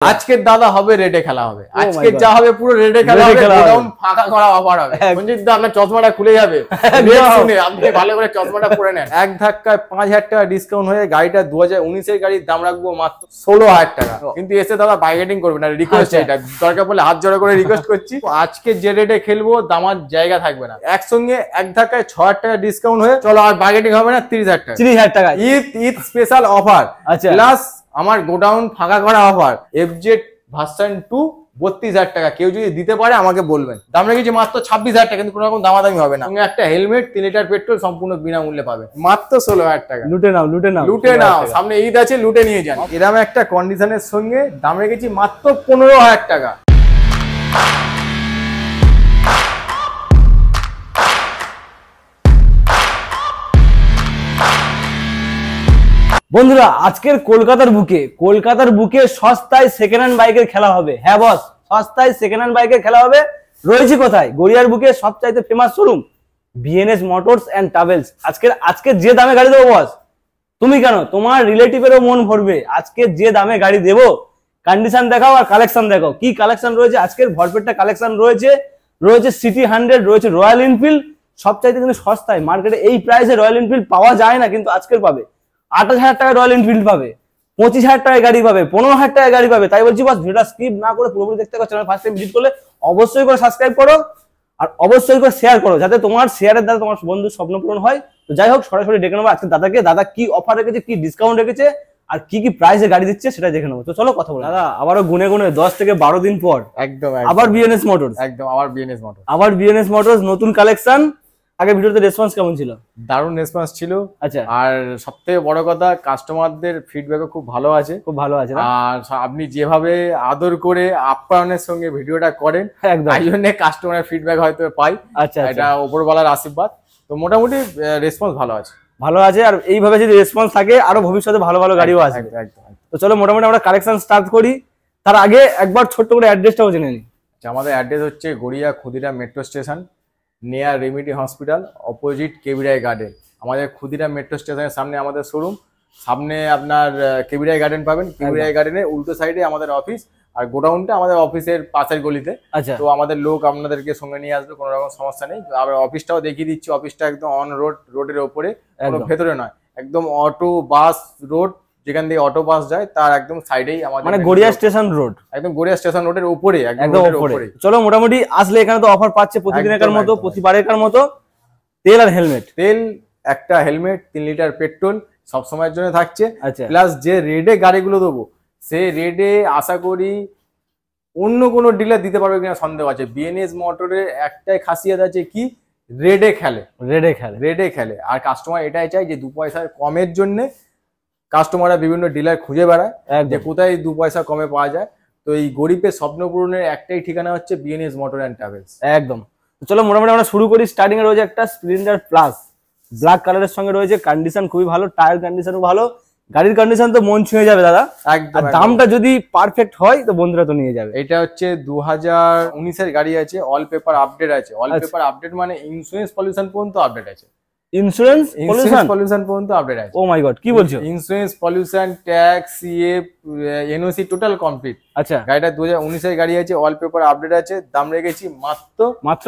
আজকের দাদা হবে রেডে খেলা হবে, আজকের যা হবে পুরো রেডে খেলা হবে, গোডাউন ফাঁকা করা অফার হবে। মঞ্জিত দা আপনার চশমাটা খুলে যাবে, আপনি ভালো করে চশমাটা পরে নেন। এক ধাক্কায় 5000 টাকা ডিসকাউন্ট হয়ে গাড়িটা 2019 এর গাড়ির দাম রাখবো মাত্র 16000 টাকা। কিন্তু এসে দাদা বার্গেনিং করবে না, রিকোয়েস্ট এটা, দরকার পড়লে হাত জোড়া করে রিকোয়েস্ট করছি। আজকে যে রেডে খেলবো দামার জায়গা থাকবে না, একসঙ্গে এক ধাক্কায় 6000 টাকা ডিসকাউন্ট হয়ে চলো আর বার্গেনিং হবে না, 30000 টাকা। 30000 টাকা ঈদ স্পেশাল অফার, প্লাস আমার গোডাউন ফাঁকা করা অফার। এফজেড ভার্সন 2 32,000 টাকা, কেউ যদি দিতে পারে আমাকে বলবেন। দাম রেখেছি মাত্র 26,000 টাকা, কিন্তু কোনো রকম দামাদামি হবে না। সঙ্গে একটা হেলমেট, 3 লিটার পেট্রোল সম্পূর্ণ বিনামূল্যে পাবে মাত্র 16,000 টাকা। লুটে নাও, লুটে নাও, লুটে নাও, সামনে ঈদ আছে, লুটে নিয়ে যান। এরকম একটা কন্ডিশনের সঙ্গে দাম রেখেছি মাত্র 15,000 টাকা। বন্ধুরা আজকের কলকাতার বুকে সস্তায় সেকেন্ড হ্যান্ড বাইকের খেলা হবে। হ্যাঁ বস, সস্তায় সেকেন্ড হ্যান্ড বাইকের খেলা হবে। রয়েছে কোথায়? গড়িয়ার বুকে সবচাইতে famous showroom BNS motors and travels. আজকে যে দামে গাড়ি দেবো বস, তুমি কেন তোমার রিলেটিভেরও মন ভরবে। আজকে যে দামে গাড়ি দেবো, কন্ডিশন দেখাও আর কালেকশন দেখাও। কি কালেকশন রয়েছে আজকের? ভরপেটটা কালেকশন রয়েছে সিটি 100, রয়েছে রয়্যাল এনফিল্ড। সবচাইতে কিন্তু সস্তায়, মার্কেটে এই প্রাইসে রয়্যাল এনফিল্ড পাওয়া যায় না, কিন্তু আজকের পাবে। 28,000 টাকায় রয়্যাল এনফিল্ড পাবে, 25,000 টাকায় গাড়ি পাবে, 15,000 টাকায় গাড়ি পাবে। তাই বলছি বস, ভিডিওটা স্কিপ না করে পুরোপুরি দেখতে পারো। চ্যানেল ফার্স্ট টাইম ভিজিট করলে অবশ্যই করে সাবস্ক্রাইব করো আর অবশ্যই করে শেয়ার করো, যাতে তোমার শেয়ারের দ্বারা তোমার বন্ধুর স্বপ্ন পূরণ হয়। তো যাই হোক, সরাসরি ডেকে নেবো আজকে দাদাকে। দাদা কি অফার রেখেছে, কি ডিসকাউন্ট রেখেছে আর কি প্রাইসে গাড়ি দিচ্ছে সেটা দেখে নেবো। তো চলো কথা বলো। দাদা আবারও গুনে 10 থেকে 12 দিন পর একদম আবার বিএনএস মোটরস, আবার বিএনএস মোটরস নতুন কালেকশন। আগে ভিডিওতে রেসপন্স কেমন ছিল? দারুণ রেসপন্স ছিল। আচ্ছা, আর সবথেকে বড় কথা, কাস্টমারদের ফিডব্যাকও খুব ভালো আছে, আর আপনি যেভাবে আদর করে আপ্যায়নের সঙ্গে ভিডিওটা করেন, তাই জন্য কাস্টমারের ফিডব্যাক হয়তো পাই। আচ্ছা, এটা উপরওয়ালার আশীর্বাদ। তো মোটামুটি রেসপন্স ভালো আছে, আর এইভাবে যদি রেসপন্স থাকে আরো ভবিষ্যতে ভালো ভালো গাড়িও আসবে। তো চলো মোটামুটি আমরা কালেকশন স্টার্ট করি। তার আগে একবার ছোট্ট করে অ্যাড্রেসটাও জেনে নিই। আমাদের অ্যাড্রেস হচ্ছে Garia Kshudiram metro station, near remedy hospital, opposite কেবিরাই গার্ডেন। আমাদের ক্ষুদিরাম মেট্রো স্টেশনের সামনে আমাদের শোরুম, সামনে আপনার কেবিরাই গার্ডেন পাবেন। কেবিরাই গার্ডেনের উল্টো সাইডে আমাদের অফিস, আর গোডাউনটা আমাদের অফিসের পাশের গলিতে। তো আমাদের লোক আপনাদেরকে সঙ্গে নিয়ে আসবে, কোনো রকম সমস্যা নেই। আবার অফিসটাও দেখিয়ে দিচ্ছি, অফিসটা একদম অন রোডের ওপরে, কোনো ভেতরে নয়, একদম অটো বাস রোড, যেখান থেকে অটো বাস যায় তার একদম সাইডেই আমাদের, মানে গড়িয়া স্টেশন রোড, একদম গড়িয়া স্টেশন রোডের উপরে, একদম উপরে। চলো মোটামুটি আসলে এখানে তো অফার পাচ্ছে প্রতিদিনের মতো, প্রতিবারের মতো। তেল আর হেলমেট, একটা হেলমেট, 3 লিটার পেট্রোল সব সময়ের জন্য থাকছে। প্লাস যে রেডে গাড়িগুলো দেবো, সে রেডে আশা করি অন্য কোনো ডিলার দিতে পারবে কিনা সন্দেহ আছে। বিএনএস মোটরের একটাই খাসিয়ত আছে, কি রেডে খেলে। আর কাস্টমার এটাই চাই যে 2 পয়সার কমের জন্য কাস্টমাররা বিভিন্ন ডিলার খুঁজে বেড়ায় যে কোথায় 2 পয়সা কমে পাওয়া যায়। তো এই গরিবের স্বপ্ন পূরণের একটাই ঠিকানা হচ্ছে বিএনএস মোটর অ্যান্ড ট্রাভেলস। একদম। চলো মোটামুটি আমরা শুরু করি। স্টার্টিং এ রয়েছে একটা স্প্লেন্ডার প্লাস, ব্ল্যাক কালারের সঙ্গে রয়েছে, কন্ডিশন খুবই ভালো, টায়ার কন্ডিশনও ভালো, গাড়ির কন্ডিশন তো মন ছুঁয়ে যাবে দাদা। একদম। দামটা যদি পারফেক্ট হয় তো বন্ধুরা তো নিয়ে যাবে। এটা হচ্ছে 2019 এর গাড়ি আছে, অল পেপার আপডেট আছে। অল পেপার আপডেট মানে ইন্স্যুরেন্স পলিউশন পর্যন্ত আপডেট আছে। ইন্স্যুরেন্স পলিউশন পর্যন্ত আপডেট আছে। ও মাই গড, কি বলছো? Insurance, pollution, tax, CA, NOC total complete. আচ্ছা, গাড়িটা 2019 এর গাড়ি আছে, অল পেপার আপডেট আছে। দাম রেখেছি মাত্র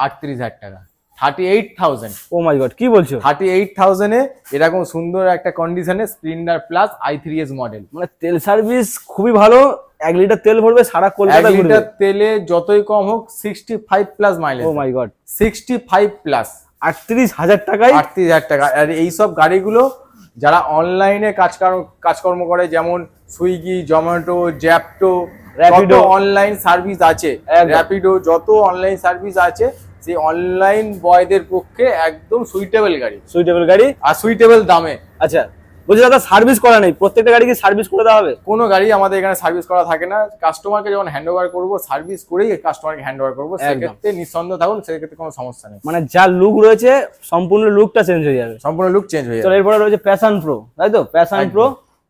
38,000 টাকা, 38,000। ও মাই গড, কি বলছো? 38,000 এ এরকম সুন্দর একটা কন্ডিশনে স্প্লেন্ডার প্লাস i3s মডেল। মানে তেল সার্ভিস খুবই ভালো, 1 লিটার তেল ভরবে সারা কলকাতা ঘুরবে। 1 লিটার তেলে যতই কম হোক 65 plus mileage. O my god, 65 plus, 38,000 টাকায়। 38,000 টাকা। আর এইসব গাড়িগুলো যারা অনলাইনে কাজকর্ম করে, যেমন সুইগি, জোম্যাটো, জ্যাপটো, র্যাপিডো অনলাইন সার্ভিস আছে, র্যাপিডো যত অনলাইন সার্ভিস আছে, সেই অনলাইন বয়দের পক্ষে একদম সুইটেবল গাড়ি আর সুইটেবল দামে। আচ্ছা, বলছি দাদা সার্ভিস করা নেই? প্রত্যেকটা গাড়ি কি সার্ভিস করে দেওয়া হবে? কোনো গাড়ি আমাদের এখানে সার্ভিস করা থাকে না। কাস্টমারকে যখন হ্যান্ড ওভার করবো, সার্ভিস করেই কাস্টমারকে হ্যান্ড ওভার করবো। সেক্ষেত্রে নিঃসন্দেহ থাকুন, সেক্ষেত্রে কোনো সমস্যা নেই। মানে যা লুক রয়েছে সম্পূর্ণ লুকটা চেঞ্জ হয়ে যাবে, সম্পূর্ণ লুক চেঞ্জ হয়ে যাবে। এরপরে রয়েছে প্যাশন প্রো, তাই তো? প্যাশন প্রো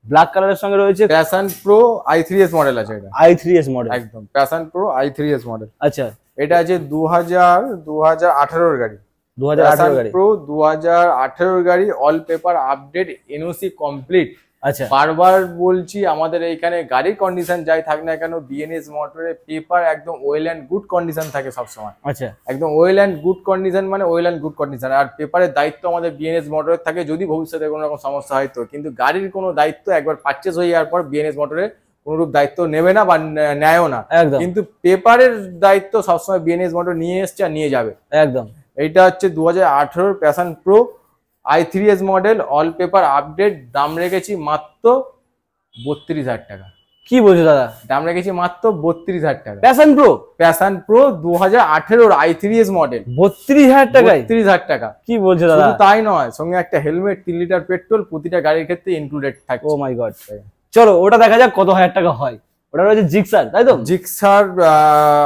ব্ল্যাক কালারের সঙ্গে রয়েছে। প্যাশন প্রো i3s মডেল আছে, এটা i3s মডেল, একদম প্যাশন প্রো i3s মডেল। আচ্ছা, এটা আছে 2018 এর গাড়ি, 2018 গাড়ি, প্রো 2018 গাড়ি, all paper update, NOC complete, আচ্ছা বারবার বলছি, আমাদের এইখানে গাড়ির কন্ডিশন যাই থাক না কেন, বিএনএস মোটরে পেপার একদম ওয়েল অ্যান্ড গুড কন্ডিশন থাকে সবসময়। আচ্ছা একদম ওয়েল অ্যান্ড গুড কন্ডিশন মানে ওয়েল অ্যান্ড গুড কন্ডিশন। আর পেপারের দায়িত্ব আমাদের বিএনএস মোটরের থাকে, যদি ভবিষ্যতে কোনো রকম সমস্যা হয় তো। কিন্তু গাড়ির কোনো দায়িত্ব একবার পারচেজ হয়ে যাওয়ার পর বিএনএস মোটরে কোনোরূপ দায়িত্ব নেবে না বা নেয়ও না। একদম। কিন্তু পেপারের দায়িত্ব সবসময় বিএনএস মোটর নিয়ে এসছে আর নিয়ে যাবে। একদম। এইটা হচ্ছে 2018 passion pro i3s model, all paper update. দাম রেখেছি মাত্র 32,000 টাকা। কি বলছো দাদা? দাম রেখেছি মাত্র 32,000 টাকা। Passion pro, passion pro 2018 i3s model 32,000 টাকায়? 32,000 টাকা। কি বলছো দাদা? শুধু তাই নয়, সঙ্গে একটা হেলমেট, 3 লিটার পেট্রোল প্রতিটা গাড়ির ক্ষেত্রে ইনক্লুডেড থাকে। ও মাই গড। চলো ওটা দেখা যাক কত হাজার টাকা হয়। ওটা রয়েছে জিক্সার, তাই তো? জিক্সার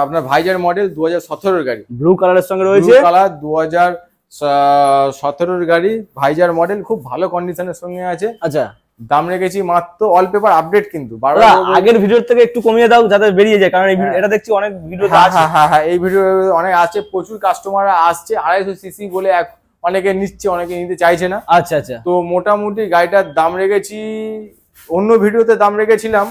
আপনার ভাইজার মডেল 2017 গাড়ি, ব্লু কালারের সঙ্গে রয়েছে। ব্লু কালার 2017 গাড়ি, ভাইজার মডেল, খুব ভালো কন্ডিশনের সঙ্গে আছে। আচ্ছা, দাম রেখেছি মাত্র, অল পেপার আপডেট কিন্তু। আগের ভিডিওর থেকে একটু কমিয়ে দাও যাতে বেরিয়ে যায়, কারণ এটা দেখছি অনেক ভিডিও আছে। হ্যাঁ, এই ভিডিও অনেক আছে, প্রচুর কাস্টমাররা আসছে। 250 সিসি বলে অনেকে নিচ্ছে, অনেকে নিতে চাইছে না। আচ্ছা আচ্ছা। তো মোটামুটি গাড়িটার দাম রেখেছি, অন্য ভিডিওতে দাম রেখেছিলাম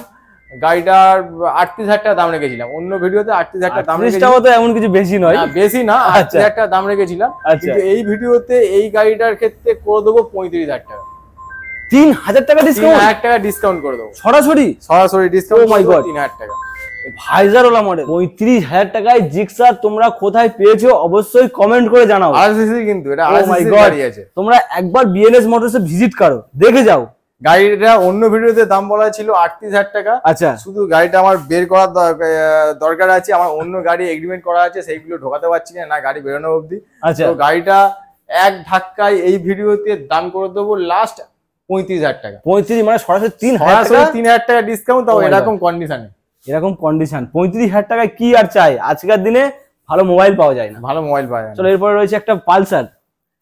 গাড়িটার 38,000 টাকা দাম রেখেছিলাম। অন্য ভিডিওতে 38,000 টাকা দাম রেখেছিলাম। তো এমন কিছু বেশি নয়, বেশি না, 38,000 টাকা দাম রেখেছিলাম। কিন্তু এই ভিডিওতে এই গাড়িটার ক্ষেত্রে করে দেবো 35,000 টাকা। 3,000 টাকা ডিসকাউন্ট? 3,000 টাকা ডিসকাউন্ট করে দেবো, সরাসরি ডিসকাউন্ট। ও মাই গড, 3,000 টাকা। ভাইজার ওলা মডেল 35,000 টাকায় জিক্সার তোমরা কোথায় পেয়েছো অবশ্যই কমেন্ট করে জানাও। আরসিসি কিন্তু এটা আরসিসি গাড়ি আছে। তোমরা একবার বিএনএস মোটরসে ভিজিট করো, দেখে যাও। গাড়িটা অন্য ভিডিওতে দাম বলা ছিল 38,000 টাকা। আচ্ছা, শুধু গাড়িটা আমার বের করার দরকার আছে, আমার অন্য গাড়ি এগ্রিমেন্ট করা আছে, সেইগুলো ঢোকাতে পারছি না গাড়ি বেরোনো অবধি। আচ্ছা, তো গাড়িটা এক ধাক্কায় এই ভিডিওতে দাম করে দেবো লাস্ট 35,000 টাকা। 35 মানে সরাসরি 3,000 টাকা ডিসকাউন্ট, তাও এরকম কন্ডিশনে। এরকম কন্ডিশন 35,000 টাকায় কি আর চাই? আজকের দিনে ভালো মোবাইল পাওয়া যায় না, ভালো মোবাইল পাওয়া যায় না। চলো এরপরে রয়েছে একটা পালসার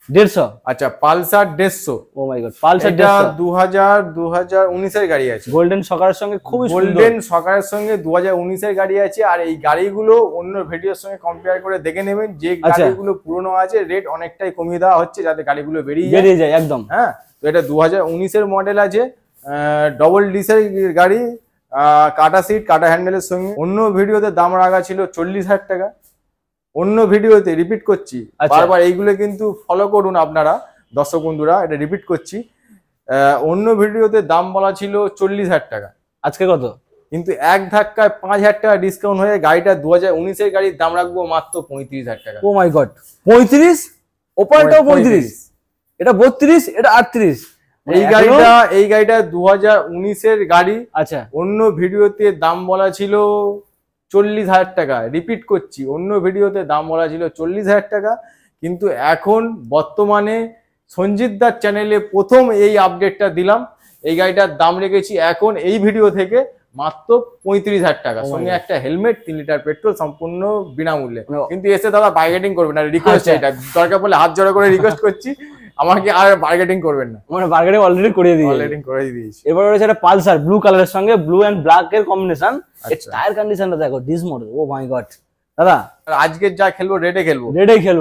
150। আচ্ছা, Pulsar 150। O my god, Pulsar 2019 এর গাড়ি আছে, গোল্ডেন সকারের সঙ্গে, খুবই গোল্ডেন সকারের সঙ্গে 2019 এর গাড়ি আছে। আর এই গাড়িগুলো অন্য ভিডিওর সঙ্গে কম্পেয়ার করে দেখে নেবেন, যে গাড়িগুলো পুরনো আছে রেট অনেকটাই কমিয়ে দেওয়া হচ্ছে যাতে গাড়িগুলো বেরিয়ে যায় একদম। হ্যাঁ, তো এটা 2019 এর মডেল আছে, ডবল ডিসেল গাড়ি, কাটা সিট, কাটা হ্যান্ডেলের সঙ্গে। অন্য ভিডিওতে দাম রাখা ছিল 40,000 টাকা। অন্য ভিডিওতে রিপিট করছি বারবার, এইগুলো কিন্তু ফলো করুন আপনারা দর্শক বন্ধুরা, এটা রিপিট করছি। অন্য ভিডিওতে দাম বলা ছিল 40,000 টাকা, আজকে কত? কিন্তু এক ধাক্কায় 5,000 টাকা ডিসকাউন্ট হয়ে গাড়িটা 2019 এর গাড়ির দাম রাখবো মাত্র 35,000 টাকা। ও মাই গড, 35? ওপারটাও 35, এটা 32, এটা 38। এই গাড়িটা 2019 এর গাড়ি। আচ্ছা, অন্য ভিডিওতে দাম বলা ছিল 40,000 টাকা। রিপিট করছি, অন্য ভিডিওতে দাম বলা ছিল 40,000 টাকা, কিন্তু এখন বর্তমানে সঞ্জিত দার চ্যানেলে প্রথম এই আপডেটটা দিলাম। এই গাড়িটার দাম রেখেছি এখন এই ভিডিও থেকে মাত্র 35,000 টাকা, সঙ্গে একটা হেলমেট, 3 লিটার পেট্রোল, সম্পূর্ণ বিনামূল্যে। কিন্তু এসে দাদা বার্গেটিং করবেন না, রিকোয়েস্ট এটা, দরকার পড়লে হাত জোড়া করে রিকোয়েস্ট করছি, আমাকে আর বার্গেটিং করবেন না। মানে বার্গেটিং অলরেডি করে দিয়েছি। এবার রয়েছে একটা পালসার ব্লু কালারের সঙ্গে ব্লু এন্ড ব্ল্যাক এর কম্বিনেশন। টায়ার কন্ডিশনটা দেখো, dish model. O my god দাদা, আজকে যা খেলবো রেডে খেলবো।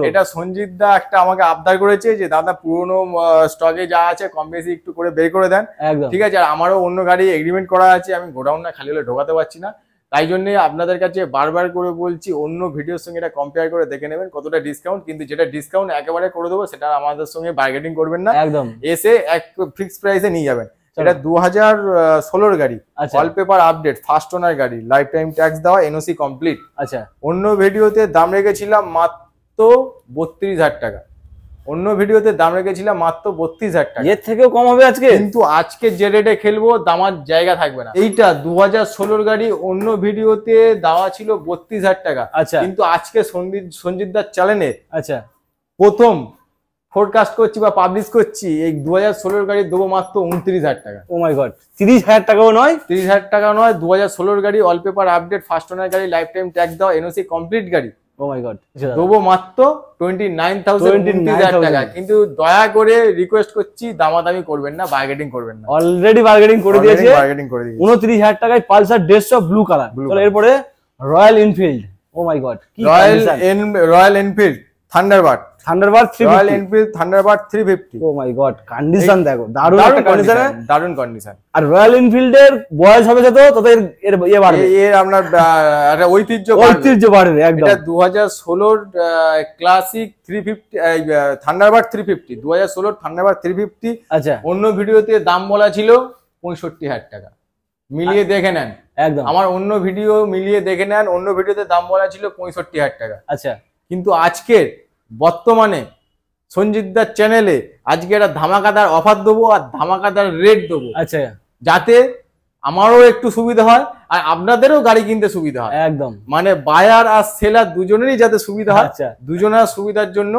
এটা সঞ্জিত দা একটা আমাকে আবদার করেছে যে দাদা পুরোনো স্টকে যা আছে কম বেশি একটু করে বের করে দেন। ঠিক আছে, আর আমারও অন্য গাড়ি এগ্রিমেন্ট করা আছে, আমি গোডাউন না খালি হলে ঢোকাতে পারছি না। তাই জন্য আপনাদের কাছে বারবার করে বলছি, অন্য ভিডিওর সঙ্গে এটা কম্পেয়ার করে দেখে নেবেন কতটা ডিসকাউন্ট। কিন্তু যেটা ডিসকাউন্ট একেবারে করে দেবো, সেটা আমাদের সঙ্গে বার্গেটিং করবেন না, একদম এসে এক ফিক্সড প্রাইসে নিয়ে যাবেন। এটা 2016 গাড়ি, all paper update, first owner গাড়ি, লাইফ টাইম ট্যাক্স দেওয়া, এনওসি কমপ্লিট। আচ্ছা, অন্য ভিডিওতে দাম রেখেছিলাম মাত্র 32,000 টাকা। অন্য ভিডিওতে দাম রেখেছিলাম মাত্র 32,000 টাকা। এর থেকেও কম হবে আজকে, কিন্তু আজকে যে রেটে খেলবো দামার জায়গা থাকবে না। এইটা 2016 গাড়ি, অন্য ভিডিওতে দেওয়া ছিল 32,000 টাকা। আচ্ছা, কিন্তু আজকে সঞ্জিত দার চ্যানেলে আচ্ছা প্রথম ফোরকাস্ট করছি বা পাবলিশ করছি, এই 2016 গাড়ি দেবো মাত্র 29,000 টাকা। ও মাই গড, 30,000 টাকাও নয়, 30,000 টাকা নয়, 2016 গাড়ি, all paper update, first owner গাড়ি, লাইফ টাইম ট্যাক্স দেওয়া, এনওসি কমপ্লিট গাড়ি। ও মাই গড, দেবো মাত্র 29,000 টাকা। কিন্তু দয়া করে রিকোয়েস্ট করছি, দামাদামি করবেন না, বার্গেটিং করবেন না। অলরেডি বার্গেটিং করে দিয়েছে, 29,000 টাকায় পালসার 150 ব্লু কালার। এরপরে Royal Enfield. Oh my God, Royal Enfield Thunderbird Thunderbird Royal 350। Enfield Thunderbird 350। Oh my God, condition দেখো, দারুণ একটা কন্ডিশন। দারুণ কন্ডিশন। আর রয়্যাল এনফিল্ডের বয়স হবে যত তত এর ইয়ে বাড়বে, এর আপনার একটা ঐতিহ্য বাড়বে একদম। এটা 2016 ক্লাসিক 350 থান্ডারবার্ড 350, 2016 থান্ডারবার্ড 350। আচ্ছা, অন্য ভিডিওতে দাম বলা ছিল 65,000 টাকা, মিলিয়ে দেখে নেন একদম আমার অন্য ভিডিও মিলিয়ে দেখে নেন, অন্য ভিডিওতে দাম বলা ছিল 65,000 টাকা। আচ্ছা, কিন্তু আজকের বর্তমানে সঞ্জিতদার চ্যানেলে আজকে একটা ধামাকাদার অফার দেবো আর ধামাকাদার রেট দেবো, আচ্ছা, যাতে আমারও একটু সুবিধা হয় আর আপনাদেরও গাড়ি কিনতে সুবিধা হয়, একদম মানে বায়ার আর সেলার দুজনেরই যাতে সুবিধা হয়। আচ্ছা, দুজনের সুবিধার জন্য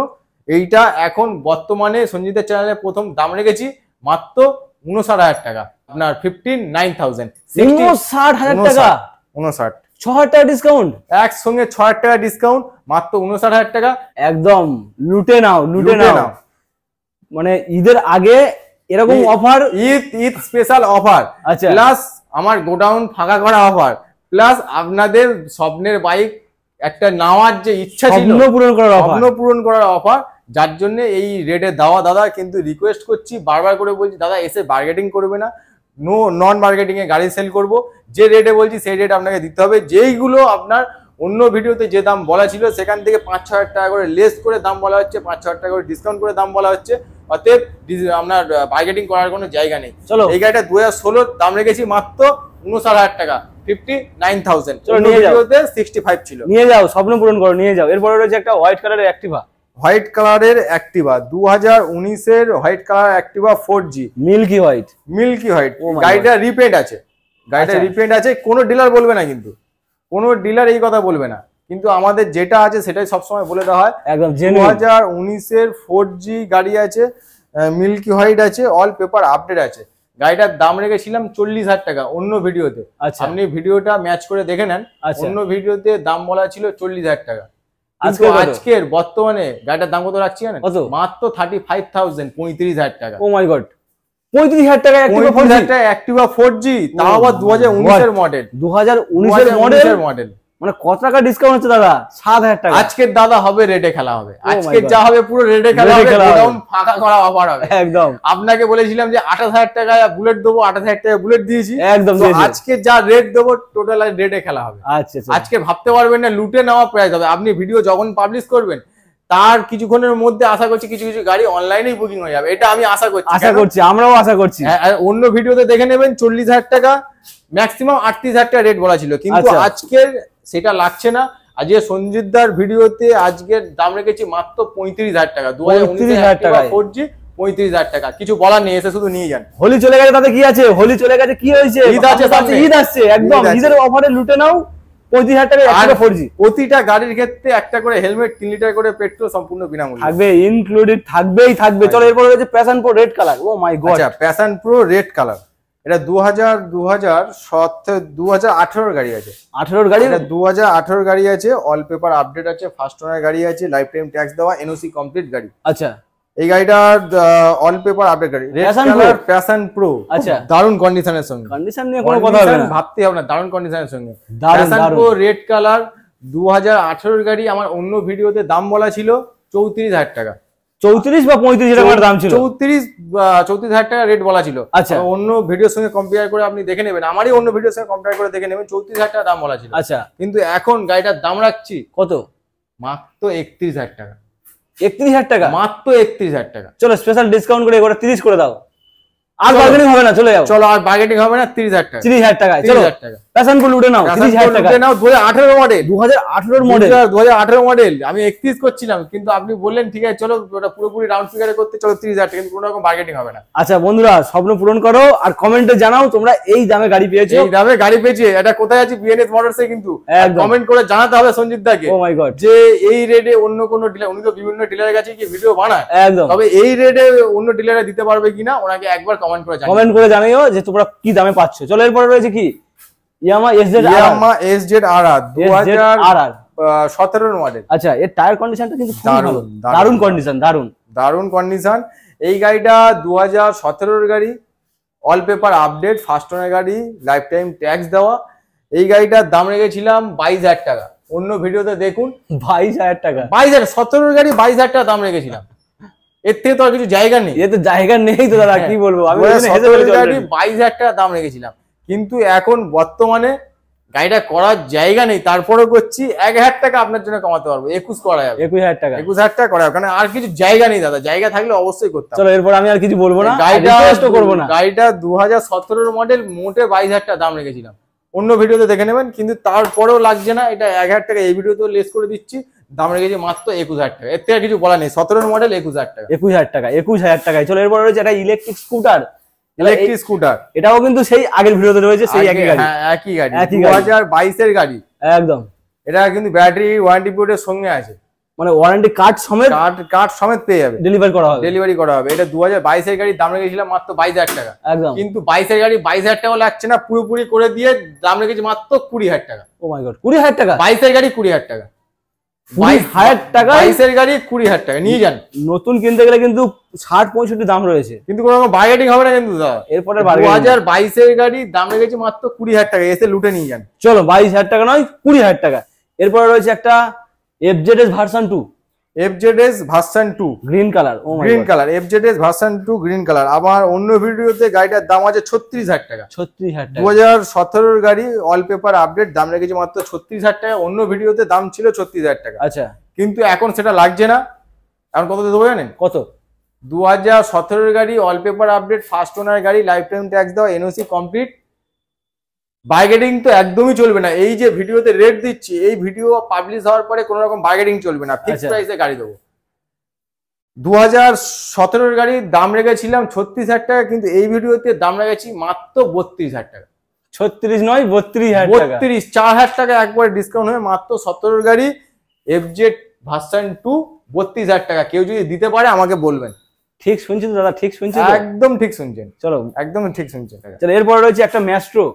এইটা এখন বর্তমানে সঞ্জিতের চ্যানেলে প্রথম দাম রেখেছি মাত্র 59,000 টাকা, আপনার 59,000। 59,000 টাকা, 59 6,000 টাকা ডিসকাউন্ট, একসঙ্গে 6,000 টাকা ডিসকাউন্ট, মাত্র 59,000 টাকা। একদম লুটে নাও, লুটে নাও। মানে ঈদের আগে এরকম অফার, ঈদ স্পেশাল অফার, আচ্ছা, প্লাস আমার গোডাউন ফাঁকা করা অফার, প্লাস আপনাদের স্বপ্নের বাইক একটা নেওয়ার যে ইচ্ছা ছিল স্বপ্ন পূরণ করার অফার, স্বপ্ন পূরণ করার অফার, যার জন্য এই রেটে দেওয়া। দাদা কিন্তু রিকোয়েস্ট করছি, বারবার করে বলছি, দাদা এসে বার্গেটিং করবে না, নন মার্কেটিং এ গাড়ি সেল করব, যে রেটে বলছি সেই রেট আপনাকে দিতে হবে। যেইগুলো আপনার অন্য ভিডিওতে যে দাম বলা ছিল সেখান থেকে 5-6 টাকা করে লেস করে দাম বলা হচ্ছে, 5-6 টাকা করে ডিসকাউন্ট করে দাম বলা হচ্ছে, অতএব আপনার বার্গেটিং করার কোনো জায়গা নেই। চলো, এই গাড়িটা 2016 দাম রেখেছি মাত্র 59,000 টাকা, 59,000। চলো নিয়ে যাও, 65 ছিল, নিয়ে যাও, স্বপ্ন পূরণ করো, নিয়ে যাও। এরপরে রয়েছে একটা হোয়াইট কালারের অ্যাক্টিভা, হোয়াইট কালারের অ্যাক্টিভা, 2019 এর white colour Activa 4G, milky white, milky white. Oh my গাড়িটা রিপেন্ট আছে, গাড়িটা আচ্ছা। রিপেন্ট আছে, কোনো ডিলার বলবে না, কিন্তু কোনো ডিলার এই কথা বলবে না, কিন্তু আমাদের যেটা আছে সেটাই সবসময় বলে দেওয়া হয়। একদম জেনুইন। 2019 এর 4G গাড়ি আছে, মিল্কি হোয়াইট আছে, অল পেপার আপডেট আছে। গাড়িটার দাম রেখেছিলাম 40,000 টাকা অন্য ভিডিওতে, আচ্ছা, আপনি ভিডিওটা ম্যাচ করে দেখে নেন। আচ্ছা, অন্য ভিডিওতে দাম বলা ছিল 40,000 টাকা, কিন্তু আজকে কত? আজকের বর্তমানে গাড়িটার দাম কত রাখছি জানেন? কত? মাত্র 35,000, 35,000 টাকা। ও মাই গড, 35,000 টাকা অ্যাক্টিভা 35,000 টাকা অ্যাক্টিভা 4G, তাও আবার 2019 এর মডেল, 2019 এর মডেল। মানে কত টাকা ডিসকাউন্ট হচ্ছে দাদা? 7,000 টাকা। আজকের দাদা হবে রেটে খেলা হবে, Oh my আজকের God. যা হবে পুরো রেটে খেলা রেটে হবে, খেলা হবে। গোডাউন ফাঁকা করা অফার হবে একদম আপনাকে বলেছিলাম যে 28,000 টাকায় বুলেট দেবো, 28,000 টাকা বুলেট দিয়েছি, একদম তো দিয়েছে। আজকে যা রেট দেবো টোটাল রেটে খেলা হবে। আচ্ছা আচ্ছা, আজকে ভাবতে পারবেন না, লুটে নেওয়া প্রাইস হবে। আপনি ভিডিও যখন পাবলিশ করবেন তার কিছুক্ষণের মধ্যে আশা করছি কিছু কিছু গাড়ি অনলাইনেই বুকিং হয়ে যাবে, এটা আমি আশা করছি। আশা করছি, আমরাও আশা করছি। হ্যাঁ, আর অন্য ভিডিওতে দেখে নেবেন 40,000 টাকা, ম্যাক্সিমাম 38,000 টাকা রেট বলা ছিল, কিন্তু আচ্ছা। আজকের সেটা লাগছে না। আজকে সঞ্জিতদার ভিডিওতে আজকের দাম রেখেছি মাত্র 35,000 টাকা, 35,000 টাকায় 4G 35,000 টাকা। কিছু বলার নেই, এসে শুধু নিয়ে যান। হোলি চলে গেছে, তাতে কি আছে? হোলি চলে গেছে, কি হয়েছে? ঈদ আছে সামনে। ঈদ আসছে, একদম ঈদ আছে। ঈদের অফারে লুটে নাও 35,000 টাকা আর অ্যাক্টিভা 4G প্রতিটা গাড়ির ক্ষেত্রে একটা করে হেলমেট, 3 লিটার করে পেট্রোল সম্পূর্ণ বিনামূল্যে থাকবে, ইনক্লুডেড থাকবেই থাকবে। চলো এরপরে রয়েছে passion pro red colour. Oh my god, আচ্ছা, প্যাশন প্রো রেড কালার, এটা 2018 গাড়ি আছে, 18 গাড়ি। এটা 2018 গাড়ি আছে, অল পেপার আপডেট আছে, ফার্স্ট ওনার গাড়ি আছে, লাইফ টাইম ট্যাক্স দেওয়া, এনওসি কমপ্লিট গাড়ি। আচ্ছা, এই গাড়িটা অল পেপার আপডেট গাড়ি, red Passion colour, Pro? Passion pro. আচ্ছা। দারুণ কন্ডিশনের সঙ্গে, কন্ডিশন নিয়ে কোনো কথা হবে না, ভাবতে হবে না, দারুণ কন্ডিশনের সঙ্গে। দারুণ প্যাশন দারুণ। প্রো রেড কালার 2018 গাড়ি, আমার অন্য ভিডিওতে দাম বলা ছিল 34,000 টাকা, 34 বা 35 টাকার দাম ছিল। 34,000 টাকা রেট বলা ছিল। আচ্ছা। অন্য ভিডিওর সঙ্গে কম্পেয়ার করে আপনি দেখে নেবেন, আমারই অন্য ভিডিওর সঙ্গে কম্পেয়ার করে দেখে নেবেন, 34,000 টাকা দাম বলা ছিল। আচ্ছা, কিন্তু এখন গাড়িটার দাম রাখছি কত? মাত্র 31,000 টাকা, 31,000 টাকা। মাত্র 31,000 টাকা। চলো স্পেশাল ডিসকাউন্ট করে এবার 30 করে দাও, আর চলো। বার্গেনিং হবে না, চলে যাও। চলো, আর বার্গেটিং হবে না, 30,000 টাকা, 30,000 টাকায় চলো 30,000 টাকা। প্যাশন প্রো লুটে নাও 30,000 টাকা। নাও 2018 মডেল, 2018 মডেল। 2018 মডেল। আমি 31 করছিলাম, কিন্তু আপনি বললেন ঠিক আছে চলো ওটা পুরোপুরি রাউন্ড ফিগারে করতে, চলো 30,000 টাকা, কিন্তু কোনো রকম বার্গেটিং হবে না। আচ্ছা বন্ধুরা, স্বপ্ন পূরণ করো আর কমেন্টে জানাও তোমরা এই দামে গাড়ি পেয়েছো। এই দামে গাড়ি পেয়েছে, এটা কোথায় আছে? বিএনএস মোটরসে। কিন্তু একদম। কমেন্ট করে জানাতে হবে সঞ্জিত দাকে, ও মাই গড, যে এই রেটে অন্য কোনো ডিলার, উনি তো বিভিন্ন ডিলারের কাছে কি ভিডিও বানায়, একদম। তবে এই রেটে অন্য ডিলারে দিতে পারবে কিনা ওনাকে একবার কমেন্ট করে জানাও। কমেন্ট করে জানিও যে তোমরা কি দামে পাচ্ছ। চলো এরপরে রয়েছে কি Yamaha SZ Yamaha SZ RR RR. 2017 model. আচ্ছা, এর টায়ার কন্ডিশনটা কিন্তু খুব দারুণ, ভালো, দারুণ। দারুণ কন্ডিশন, দারুণ। দারুণ কন্ডিশন। এই গাড়িটা 2017 গাড়ি, all paper update, first owner গাড়ি, লাইফ টাইম ট্যাক্স দেওয়া। এই গাড়িটার দাম রেখেছিলাম 22,000 টাকা, অন্য ভিডিওতে দেখুন। 22,000 টাকা, 22,000, 17 গাড়ি 22,000 টাকা দাম রেখেছিলাম। এর থেকে তো আর কিছু জায়গা নেই, এ তো জায়গা নেই তো দাদা, কি বলবো আমি। 17 গাড়ি 22,000 টাকা দাম রেখেছিলাম, কিন্তু এখন বর্তমানে গাড়িটা করার জায়গা নেই, তারপরেও করছি 1,000 টাকা আপনার জন্য কমাতে পারবো, 21 করা যাবে। 21,000 টাকা, 21,000 টাকা করা যাবে, কারণ আর কিছু জায়গা নেই দাদা, জায়গা থাকলে অবশ্যই করতাম। চলো এরপর আমি আর কিছু বলবো না, গাড়িটা করবো না। গাড়িটা 2017 মডেল, মোটে 22,000 টাকা দাম রেখেছিলাম, অন্য ভিডিওতে দেখে নেবেন, কিন্তু তারপরেও লাগছে না, এটা 1,000 টাকা এই ভিডিওতেও লেস করে দিচ্ছি, দাম রেখেছি মাত্র 21,000 টাকা। এর থেকে কিছু বলা নেই, 17 মডেল 21,000 টাকা। 21,000 টাকা, 21,000 টাকায়। চলো এরপর রয়েছে একটা ইলেকট্রিক স্কুটার, ইলেকট্রিক স্কুটার, এটাও কিন্তু সেই আগের ভিডিওতে রয়েছে, সেই একই গাড়ি। হ্যাঁ একই গাড়ি, 2022 এর গাড়ি একদম। এটা কিন্তু ব্যাটারি ওয়ারেন্টি পিরিয়ডের সঙ্গে আছে, মানে ওয়ারেন্টি কার্ড সমেত, কার্ড সমেত পেয়ে যাবে, ডেলিভারি করা হবে। ডেলিভারি করা হবে। এটা 2022 এর গাড়ি, দাম রেখেছিলাম মাত্র 22,000 টাকা। একদম। কিন্তু 22 এর গাড়ি 22,000 টাকা লাগছে না, পুরোপুরি করে দিয়ে দাম রেখেছি মাত্র 20,000 টাকা। ও মাই গড, 20,000 টাকা, 22 এর গাড়ি 20,000 টাকা, 20,000 টাকা। 22 এর গাড়ি 20,000 টাকা নিয়ে যান। নতুন কিনতে গেলে কিন্তু 60-65 দাম রয়েছে, কিন্তু কোনো রকম বার্গেনিং হবে না কিন্তু দাদা। এরপরে 2022 এর গাড়ি, দাম রেখেছি মাত্র 20,000 টাকা, এসে লুটে নিয়ে যান। চলো 22,000 টাকা নয়, 20,000 টাকা। এরপরে রয়েছে একটা FZS version 2, FZS version 2 green colour. Oh my green god, colour, FZS version 2 green colour. আমার অন্য ভিডিওতে গাড়িটার দাম আছে 36,000 টাকা। 36,000 টাকা, 2017 এর গাড়ি, অল পেপার আপডেট, দাম রেখেছি মাত্র 36,000 টাকা। অন্য ভিডিওতে দাম ছিল 36,000 টাকা, আচ্ছা। কিন্তু এখন সেটা লাগছে না। এখন কত দেবো জানেন? কত? 2017 এর গাড়ি, all paper update, first owner গাড়ি, লাইফ টাইম ট্যাক্স দাও, NOC কমপ্লিট, বার্গেনিং তো একদমই চলবে না। এই যে ভিডিওতে রেট দিচ্ছি, এই ভিডিও পাবলিশ হওয়ার পরে কোনো রকম বার্গেনিং চলবে না, ফিক্স প্রাইসে গাড়ি দেবো। 2017 এর গাড়ি, দাম রেখেছিলাম 36,000 টাকা, কিন্তু এই ভিডিওতে দাম রেখেছি মাত্র 32,000 টাকা। 36 নয়, 32,000 টাকা। 32, 4,000 টাকা একবার ডিসকাউন্ট হয়ে মাত্র 17 এর গাড়ি, FZ ভার্সন 2, 32,000 টাকা। কেউ যদি দিতে পারে আমাকে বলবেন। ঠিক শুনছেন দাদা, ঠিক শুনছেন, একদম ঠিক শুনছেন, চলো একদম ঠিক শুনছেন। চলো এরপর রয়েছে একটা ম্যাস্ট্রো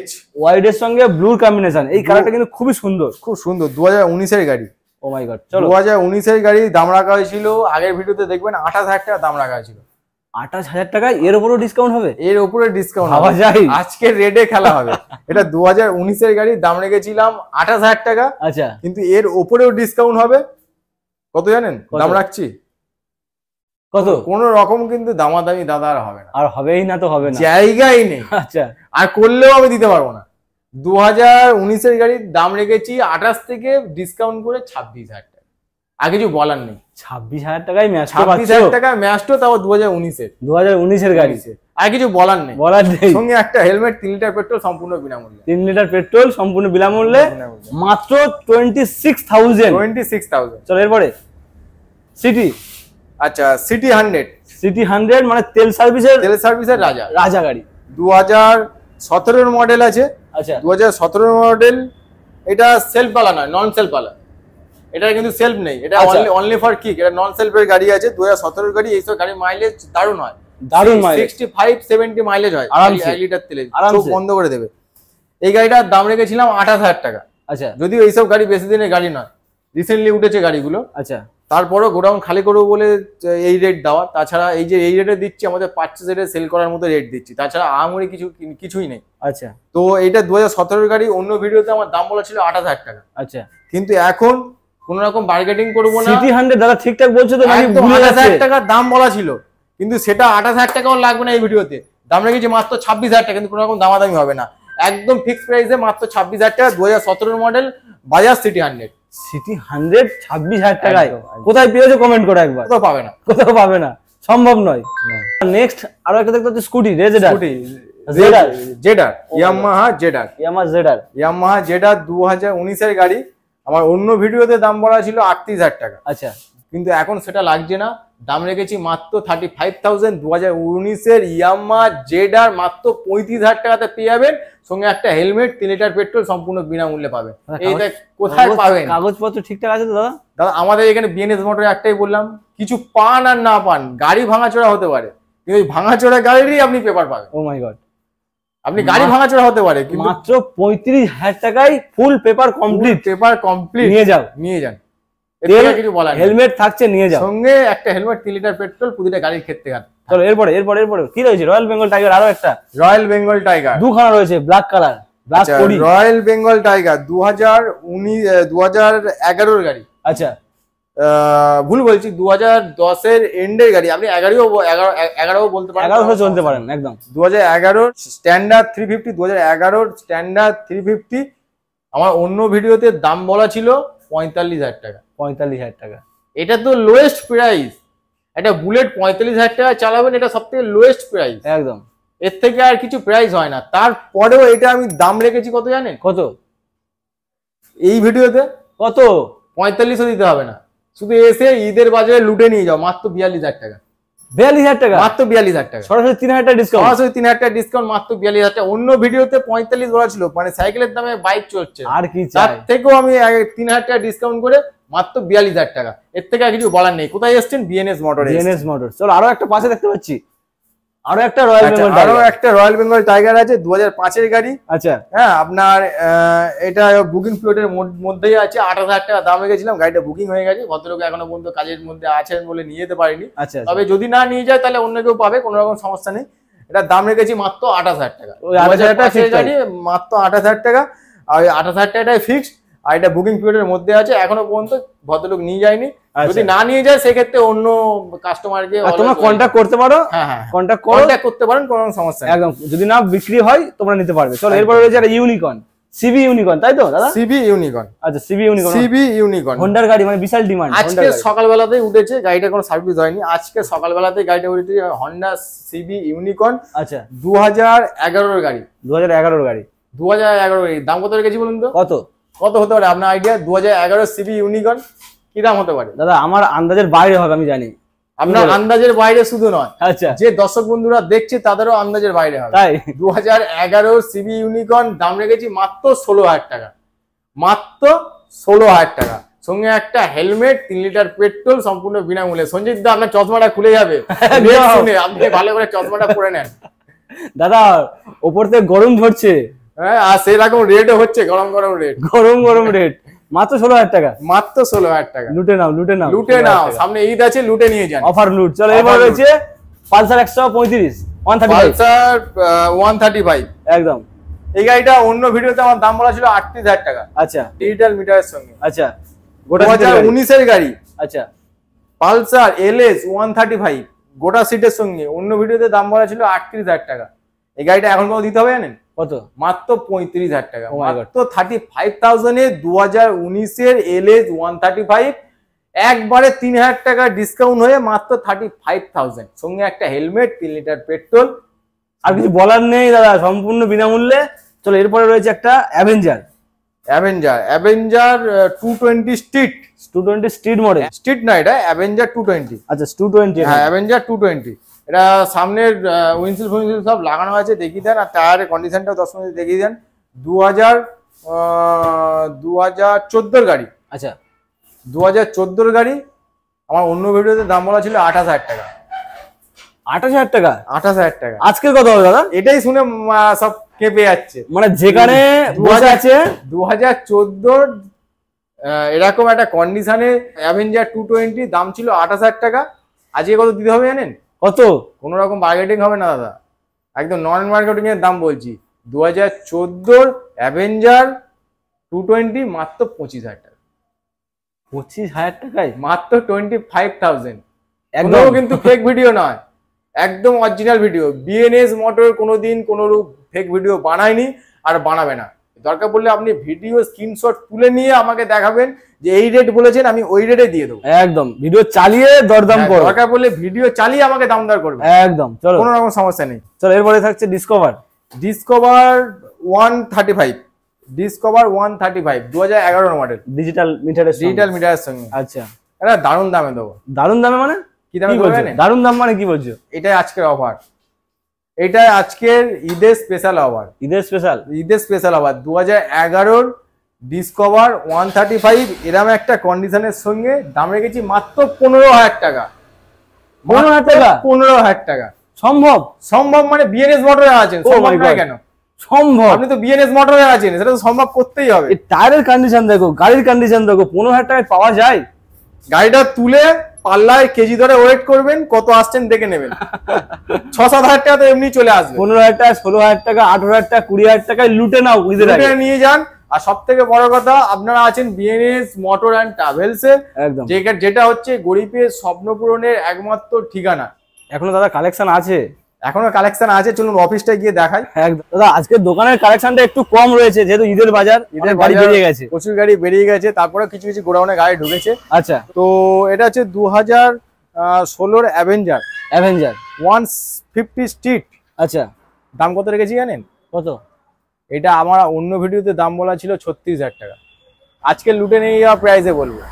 H হোয়াইট এর সঙ্গে ব্লুর কম্বিনেশন। এই কালারটা কিন্তু খুবই সুন্দর, খুব সুন্দর। 2019 এর গাড়ি। ও মাই গড। চলো 2019 এর গাড়ি, দাম রাখা হয়েছিল, আগের ভিডিওতে দেখবেন 28,000 টাকা দাম রাখা হয়েছিল। 28,000 টাকায় এর উপরও ডিসকাউন্ট হবে? এর উপরে ডিসকাউন্ট ভাবা যায়? আজকের রেটে খেলা হবে। এটা 2019 এর গাড়ি, দাম রেখেছিলাম 28,000 টাকা, আচ্ছা, কিন্তু এর উপরেও ডিসকাউন্ট হবে। কত জানেন দাম রাখছি? কত? কোন রকম কিন্তু দামাদামি দাদা আর হবে না, আর হবেই না তো হবে না, জায়গাই নেই। আচ্ছা, আর করলেও আমি দিতে পারবো না। 2019 এর গাড়ির দাম রেখেছি 28 থেকে ডিসকাউন্ট করে 26,000 টাকা। আর কিছু বলার নেই। 26,000 টাকায় ম্যাস্ট্রো, 26,000 টাকা ম্যাস্ট্রো, তাও 2019 এর। 2019 এর গাড়ি, আর কিছু বলার নেই, বলার নেই। সঙ্গে একটা হেলমেট, 3 লিটার পেট্রোল সম্পূর্ণ বিনামূল্যে। 3 লিটার পেট্রোল সম্পূর্ণ বিনামূল্যে, মাত্র 26,000। 26,000। চলো এরপরে সিটি। আচ্ছা, সিটি 100। সিটি 100 মানে তেল সার্ভিসের রাজা রাজা গাড়ি। 2017 এর মডেল আছে। আচ্ছা, 2017 মডেল। এটা সেলফ পালা নয়, নন সেলফ পালা। এটা কিন্তু সেলফ নেই, এটা অনলি ফর কিক। এটা নন সেলফের গাড়ি আছে, 2017 এর গাড়ি। এইসব গাড়ি মাইলেজ দারুণ হয়, দারুণ মাইলেজ, 65-70 মাইলেজ হয় আরামসে, 1 লিটার তেলে, আরামসে। চোখ বন্ধ করে দেবে। এই গাড়িটার দাম রেখেছিলাম 28,000 টাকা। আচ্ছা, যদিও এইসব গাড়ি বেশি দিনের গাড়ি নয়, রিসেন্টলি উঠেছে গাড়িগুলো। আচ্ছা, তারপরও গোডাউন খালি করবো বলে এই রেট দেওয়া। তাছাড়া এই যে এই রেটে দিচ্ছি, আমাদের পার্চেস রেটে সেল করার মতো রেট দিচ্ছি, তাছাড়া আহামরি কিছুই নেই। আচ্ছা, তো এইটা 2017 গাড়ি, অন্য ভিডিওতে আমার দাম বলা ছিল 28,000 টাকা। আচ্ছা, কিন্তু এখন কোন রকম বার্গেনিং করবো না। সিটি 100 দাদা ঠিকঠাক বলছো তো, নাকি ভুলে যাচ্ছে? 28,000 টাকার দাম বলা ছিল, কিন্তু সেটা 28,000 টাকাও লাগবে না এই ভিডিওতে। দাম রেখেছি মাত্র 26,000 টাকা, কিন্তু কোনো রকম দামাদামি হবে না, একদম ফিক্সড প্রাইসে মাত্র 26,000 টাকা। 2017 মডেল, বাজাজ সিটি 100। সিটি 100 26,000 টাকায় কোথায় পেয়েছো? কমেন্ট করো একবার। কোথাও পাবে না, কোথাও পাবে না, সম্ভব নয়। নেক্সট আরো একটা দেখতে পাচ্ছি স্কুটি, জেডার। ইয়ামাহা জেডার। ইয়ামাহা জেডার 2019 এর গাড়ি। আমার অন্য ভিডিওতে দাম বলা ছিল 38,000 টাকা। আচ্ছা, কিন্তু এখন সেটা লাগছে না, দাম রেখেছি মাত্র 35,000। 2019 এর ইয়ামাহা জেডার মাত্র 35,000 টাকাতে পেয়ে যাবেন, সঙ্গে একটা হেলমেট, 3 লিটার পেট্রোল সম্পূর্ণ বিনামূল্যে পাবেন। এইটা কোথায় পাবেন? কাগজপত্র ঠিকঠাক আছে তো দাদা? দাদা আমাদের এখানে বিএনএস মোটর একটাই বললাম, কিছু পান আর না পান, গাড়ি ভাঙাচোরা হতে পারে, কিন্তু ওই ভাঙাচোরা গাড়িরই আপনি পেপার পাবেন। ও মাই গড, আপনি গাড়ি ভাঙাচোরা হতে পারে, কিন্তু মাত্র 35,000 টাকায় ফুল পেপার কমপ্লিট নিয়ে যাও, নিয়ে যান। কিছু বলার, হেলমেট থাকছে নিয়ে যাও, সঙ্গে একটা হেলমেট, 3 লিটার পেট্রোল প্রতিটা গাড়ির ক্ষেত্রে। চলো এরপরে কি রয়েছে? রয়্যাল বেঙ্গল টাইগার, আরো একটা রয়্যাল বেঙ্গল টাইগার। দুখানা রয়েছে, black colour. Black Cody royal Bengal tiger 2011 গাড়ি। আচ্ছা ভুল বলছি, 2010 এন্ডের গাড়ি। আপনি 11 বলতে পারেন, 1100 চলতে পারেন একদম। 2011 স্ট্যান্ডার্ড 350, 2011 স্ট্যান্ডার্ড 350। আমার অন্য ভিডিওতে দাম বলা ছিল 45,000 টাকা। 45,000 টাকা, এটা তো লোয়েস্ট প্রাইস। একটা বুলেট 45,000 টাকা চালাবেন, এটা সব থেকে লোয়েস্ট প্রাইস একদম। এর থেকে আর কিছু প্রাইস হয় না। তারপরেও এটা আমি দাম রেখেছি কত জানেন? কত এই ভিডিওতে কত? 4500 দিতে হবে না, শুধু এসে ঈদের বাজারে লুটে নিয়ে যাও, মাত্র 42,000 টাকা। 42,000 টাকা, মাত্র 42,000 টাকা, সরাসরি 3,000 টাকা ডিসকাউন্ট। সরাসরি 3,000 টাকা ডিসকাউন্ট, মাত্র 42,000 টাকা। অন্য ভিডিওতে 45 বলা ছিল, মানে সাইকেলের দামে বাইক চলছে। আর কি তার চাই? থেকেও আমি 3,000 টাকা ডিসকাউন্ট করে মাত্র 42,000 টাকা। এর থেকে আর কিছু বলার নেই। কোথায় এসছেন? BNS motor. BNS motor. চলো আরো একটা পাশে দেখতে পাচ্ছি, আরো একটা রয়্যাল বেঙ্গল আরো টাইগার। একটা রয়্যাল বেঙ্গল টাইগার আছে, 2005 এর গাড়ি। আচ্ছা হ্যাঁ, আপনার এটা বুকিং ফ্লোটের মধ্যেই আছে। 28,000 টাকা দাম রেখেছিলাম, গাড়িটা বুকিং হয়ে গেছে। ভদ্রলোক এখনো পর্যন্ত কাজের মধ্যে আছেন বলে নিয়ে যেতে পারিনি। আচ্ছা তবে যদি না নিয়ে যায় তাহলে অন্য কেউ পাবে, কোনো রকম সমস্যা নেই। এটা দাম রেখেছি মাত্র 28,000 টাকা। ওই 28,000 টাকা fixed গাড়ি মাত্র 28,000 টাকা। আর 28,000 টাকাটাই ফিক্সড। আর এটা বুকিং পিরিয়ডের মধ্যে আছে, এখনো পর্যন্ত ভদ্রলোক নিয়ে যায়নি। যদি না নিয়ে যায় সেক্ষেত্রে অন্য কাস্টমারকে তোমরা কন্ট্যাক্ট করতে পারো। হ্যাঁ, কন্ট্যাক্ট করতে পারেন, কোনো সমস্যা নেই একদম। যদি না বিক্রি হয় তোমরা নিতে পারবে। চলো এরপরে রয়েছে একটা ইউনিকর্ন, সিবি ইউনিকর্ন, তাই তো দাদা? CB Unicorn. আচ্ছা সিবি ইউনিকর্ন, সিবি ইউনিকর্ন হোন্ডার গাড়ি, মানে বিশাল ডিমান্ড। আজকে সকালবেলাতেই উঠেছে, গাড়িটা কোনো সার্ভিস হয়নি। আজকে সকালবেলাতেই গাড়িটা উঠেছে, হন্ডা সিবি ইউনিকর্ন। আচ্ছা 2011 গাড়ি। 2011 গাড়ি। 2011 গাড়ি। দাম কত রেখেছি বলুন তো? কত হতে পারে আপনার আইডিয়া? 2011 সিবি ইউনিকর্ন কি দাম হতে পারে? দাদা আমার আন্দাজের বাইরে হবে, আমি জানি। আপনার আন্দাজের বাইরে শুধু নয়, আচ্ছা যে দর্শক বন্ধুরা দেখছে তাদেরও আন্দাজের বাইরে হবে। তাই 2011 সিবি ইউনিকর্ন দাম রেখেছি মাত্র 16,000 টাকা। মাত্র 16,000 টাকা, সঙ্গে একটা হেলমেট, 3 লিটার পেট্রোল, সম্পূর্ণ বিনামূল্যে। সঞ্জিত দা, আপনার চশমাটা খুলে যাবে, শুনে আপনি ভালো করে চশমাটা পরে নেন। দাদা ওপর থেকে গরম ঝরছে। হ্যাঁ, আর সেরকম রেটও হচ্ছে, গরম গরম রেট। গরম রেট, মাত্র 16,000 টাকা। মাত্র 16,000 টাকা। লুটে নাও, সামনে ঈদ আছে, লুটে নিয়ে যান। অফার লুট। চলো এবার রয়েছে পালসার 135 পালসার 135 একদম। এই গাড়িটা অন্য ভিডিওতে আমার দাম বলা ছিল 38,000 টাকা। আচ্ছা ডিজিটাল মিটারের সঙ্গে। আচ্ছা 2019 এর গাড়ি। আচ্ছা পালসার এলএস 135 গোটা সিটের সঙ্গে, অন্য ভিডিওতে দাম বলা ছিল 38,000 টাকা। এই গাড়িটা এখন কত দিতে হবে জানেন? কত? মাত্র 35,000 টাকা। Oh my God. মাত্র 35,000 এ 2019 এর এলএস 135 একবারে 3,000 টাকা ডিসকাউন্ট হয়ে মাত্র 35,000, সঙ্গে একটা হেলমেট, 3 লিটার পেট্রোল। আর কিছু বলার নেই দাদা, সম্পূর্ণ বিনামূল্যে। চলো এরপরে রয়েছে একটা অ্যাভেঞ্জার 220 স্ট্রিট মডেল। স্ট্রিট না, এটা অ্যাভেঞ্জার 220। আচ্ছা 220। হ্যাঁ, অ্যাভেঞ্জার 220। এটা সামনের উইন্ডশিল্ড সব লাগানো আছে, দেখিয়ে দেন। আর টায়ারের কন্ডিশনটাও 10 মিনিট দেখিয়ে দেন। 2014 গাড়ি। আচ্ছা 2014 গাড়ি। আমার অন্য ভিডিওতে দাম বলা ছিল 28,000 টাকা। 28,000 টাকা? 28,000 টাকা। আজকের কথা হবে দাদা? এটাই শুনে সব কেঁপে যাচ্ছে। মানে যেখানে বসে আছে 2014 এরকম একটা কন্ডিশনে অ্যাভেঞ্জার 220 দাম ছিল 28,000 টাকা। আজকে কত দিতে হবে জানেন? কত? কোনো রকম মার্কেটিং হবে না দাদা, একদম নন মার্কেটিং এর দাম বলছি। 2014 অ্যাভেঞ্জার 220 মাত্র 25,000 টাকা। 25,000 টাকায়? মাত্র 25,000। একদম কিন্তু ফেক ভিডিও নয়, একদম অরিজিনাল ভিডিও। বিএনএস মোটর কোনোদিন কোনো ফেক ভিডিও বানায়নি আর বানাবে না। দরকার পড়লে আপনি ভিডিও স্ক্রিনশট তুলে নিয়ে আমাকে দেখাবেন যে এই রেট বলেছেন, আমি ওই রেটে দিয়ে দেবো। একদম ভিডিও চালিয়ে দরদাম করো। দরকার পড়লে ভিডিও চালিয়ে আমাকে দাম দর করবে, একদম। চলো কোনো রকম সমস্যা নেই। চলো এরপরে থাকছে ডিসকভার 135। ডিসকভার 135 2011 মডেল, ডিজিটাল মিটারের সঙ্গে। আচ্ছা এটা দারুণ দামে দেবো। দারুণ দামে মানে কি দামে বলছো? দেবেন? দারুণ দাম মানে কি বলছো? এটাই আজকের অফার, এটা আজকের ঈদের স্পেশাল অফার। ঈদের স্পেশাল অফার 2011 ডিসকভার 135 এরকম একটা কন্ডিশনের সঙ্গে দাম রেখেছি মাত্র 15,000 টাকা। 15,000 টাকা? 15,000 টাকা। সম্ভব মানে বিএনএস মোটরে আছেন, সম্ভব নয় কেন? সম্ভব। আপনি তো বিএনএস মোটরে আছেন, সেটা তো সম্ভব করতেই হবে। টায়ারের কন্ডিশন দেখো, গাড়ির কন্ডিশন দেখো, 15,000 টাকায় পাওয়া যায়? গাড়িটা তুলে পাল্লায় কেজি ধরে ওয়েট করবেন, কত আসছেন দেখে নেবেন। 6-7 হাজার টাকা তো এমনি চলে আসবে। 15,000 টাকা, 16,000 টাকা, 18,000 টাকা, 20,000 টাকায় লুটে নাও, লুটে নিয়ে যান। আর সব থেকে বড় কথা, আপনারা আছেন বিএনএস মোটর অ্যান্ড ট্রাভেলসে, একদম যেটা হচ্ছে গরিবের স্বপ্ন পূরণের একমাত্র ঠিকানা। এখনো দাদা কালেকশন আছে? এখনো কালেকশন আছে, চলুন অফিসটা গিয়ে দেখাই। একদম দাদা, আজকে দোকানের কালেকশনটা একটু কম রয়েছে যেহেতু ঈদের বাজার, ঈদের গাড়ি বাজার বেরিয়ে গেছে, প্রচুর গাড়ি বেরিয়ে গেছে, তারপরে কিছু কিছু গোডাউনে গাড়ি ঢুকেছে। আচ্ছা, তো এটা হচ্ছে 2016 অ্যাভেঞ্জার 150 স্ট্রিট। আচ্ছা, দাম কত রেখেছি জানেন? কত? এটা আমার অন্য ভিডিওতে দাম বলা ছিল 36,000 টাকা, আজকে লুটে নিয়ে যাওয়া প্রাইসে বলবো।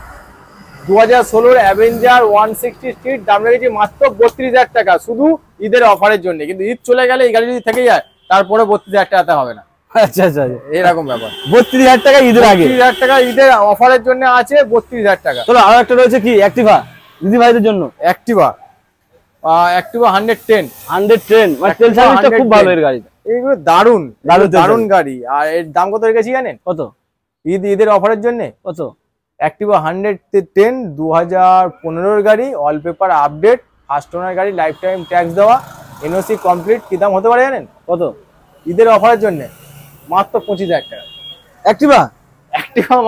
2016 অ্যাভেঞ্জার 160 স্ট্রিট, দাম রেখেছি মাত্র 32,000 টাকা, শুধু ঈদের অফারের জন্য। কিন্তু ঈদ চলে গেলে এই গাড়ি যদি থেকে যায়, তারপরে 32,000 টাকাতে হবে না। আচ্ছা আচ্ছা, এরকম ব্যাপার। 32,000 টাকা ঈদের আগে, 32,000 টাকা ঈদের অফারের জন্য আছে, 32,000 টাকা। চলো আরো একটা রয়েছে কি, অ্যাক্টিভা দিদি ভাইদের জন্য। অ্যাক্টিভা 110 110, মানে তেল সার্ভিসটা খুব ভালো এর গাড়িটা। এইগুলো দারুন দারুন দারুন গাড়ি। আর এর দাম কত রেখেছি জানেন? কত? ঈদের অফারের জন্য কত? অ্যাক্টিভা 110 2015 গাড়ি, all paper update, first owner গাড়ি, লাইফ টাইম ট্যাক্স দেওয়া, এনওসি কমপ্লিট। কি দাম হতে পারে জানেন? কত? ঈদের অফারের জন্য মাত্র 25,000 টাকা। অ্যাক্টিভা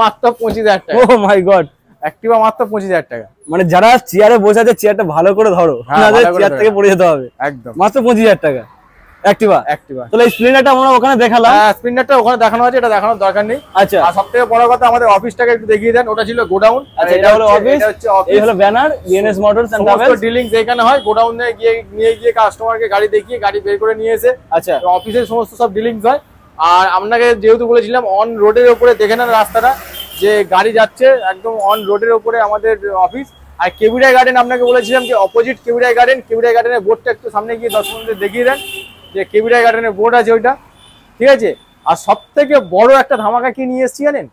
মাত্র 25,000 টাকা। ও মাই গড, অ্যাক্টিভা মাত্র 25,000 টাকা। মানে যারা চেয়ারে বসে আছে চেয়ারটা ভালো করে ধরো, নাহলে চেয়ার থেকে পড়ে যেতে হবে। একদম, মাত্র 25,000 টাকা অ্যাক্টিভা। তাহলে এই স্প্লেন্ডারটা আমরা ওখানে দেখালাম, স্প্লেন্ডারটা ওখানে দেখানো আছে, এটা দেখানোর দরকার নেই। আচ্ছা, আর সবথেকে বড় কথা, আমাদের অফিসটাকে একটু দেখিয়ে দেন। ওটা ছিল গোডাউন, আচ্ছা এটা হলো অফিস, এই হলো banner, BNS motors and travels. Dealings এখানে হয়, গোডাউনে নিয়ে গিয়ে কাস্টমারকে গাড়ি দেখিয়ে গাড়ি বের করে নিয়ে এসে আচ্ছা অফিসের সমস্ত সব ডিলিংস হয়। আর আপনাকে যেহেতু বলেছিলাম অন রোডের উপরে দেখে নেন রাস্তাটা, যে গাড়ি যাচ্ছে একদম অন রোডের উপরে আমাদের অফিস। আর কেবিরাই গার্ডেন আপনাকে বলেছিলাম যে অপোজিট কেবিরাই গার্ডেন। কেবিরাই গার্ডেনের বোর্ডটা একটু সামনে গিয়ে 10 মিনিটে দেখিয়ে দেন, যে কেবিরাই গার্ডেনের বোর্ড আছে ওইটা, ঠিক আছে। আর সব থেকে বড় একটা ধামাকা কি নিয়ে এসেছি জানেন?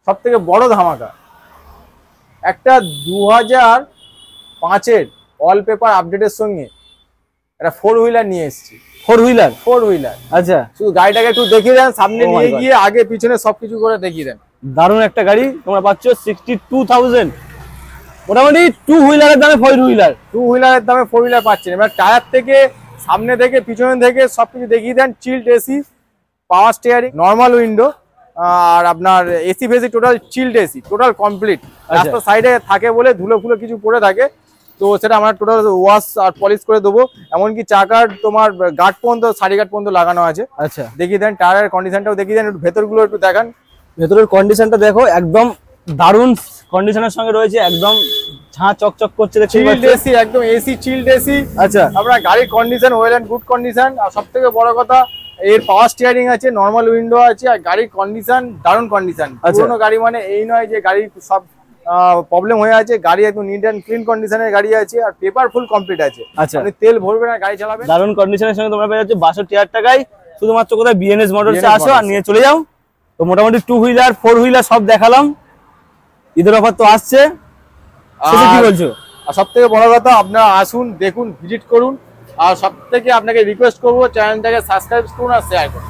সব থেকে বড় ধামাকা, একটা 2005-এর অল পেপার আপডেটের সঙ্গে একটা 4 হুইলার নিয়ে এসেছি। 4 হুইলার, আচ্ছা, শুধু গাড়িটাকে একটু দেখিয়ে দেন, সামনে নিয়ে গিয়ে আগে পিছনে সবকিছু করে দেখিয়ে দেন। দারুণ একটা গাড়ি তোমরা পাচ্ছ 62,000, মোটামুটি 2 হুইলারের দামে 4 হুইলার। 2 হুইলারের দামে 4 হুইলার পাচ্ছেন। এবার টায়ার থেকে, সামনে থেকে, পিছনে থেকে সবকিছু দেখিয়ে দেন। Chilled AC, power steering, normal window, আর আপনার এসি ফেসি total chilled AC, total complete. রাস্তার সাইডে থাকে বলে ধুলো ফুলো কিছু পড়ে থাকে, তো সেটা আমরা টোটাল ওয়াশ আর পলিশ করে দেবো। এমনকি চাকার তোমার গার্ড পর্যন্ত, সারি গার্ড পর্যন্ত লাগানো আছে। আচ্ছা, দেখিয়ে দেন। টায়ারের কন্ডিশনটাও দেখিয়ে দেন, একটু ভেতরগুলো একটু দেখান। ভেতরের কন্ডিশনটা দেখো, একদম দারুণ কন্ডিশনের সঙ্গে রয়েছে, একদম ঝাঁ চকচক করছে। চিল্ড এসি, একদম এসি চিল্ড এসি। আচ্ছা, আপনার গাড়ির condition well and good condition. আর সব থেকে বড় কথা, এর পাওয়ার স্টিয়ারিং আছে, নর্মাল উইন্ডো আছে, আর গাড়ির কন্ডিশন দারুণ কন্ডিশন। পুরোনো গাড়ি মানে এই নয় যে গাড়ির সব প্রবলেম হয়ে আছে, গাড়ি একদম নিট এন্ড ক্লিন কন্ডিশনের গাড়ি আছে, আর পেপার ফুল কমপ্লিট আছে। আচ্ছা, আপনি তেল ভরবেন আর গাড়ি চালাবেন। দারুণ কন্ডিশনের সঙ্গে তোমরা পেয়ে যাচ্ছ 62,000 টাকায়। শুধুমাত্র কোথায় বিএনএস মোটরসে আসো আর নিয়ে চলে যাও। তো মোটামুটি 2 হুইলার 4 হুইলার সব দেখালাম। ঈদের অফার তো আসছে, সেটা কি বলছো? আর সব থেকে বড় কথা, আপনারা আসুন, দেখুন, ভিজিট করুন। আর সব থেকে আপনাকে রিকোয়েস্ট করবো, চ্যানেলটাকে সাবস্ক্রাইব করুন আর শেয়ার করুন।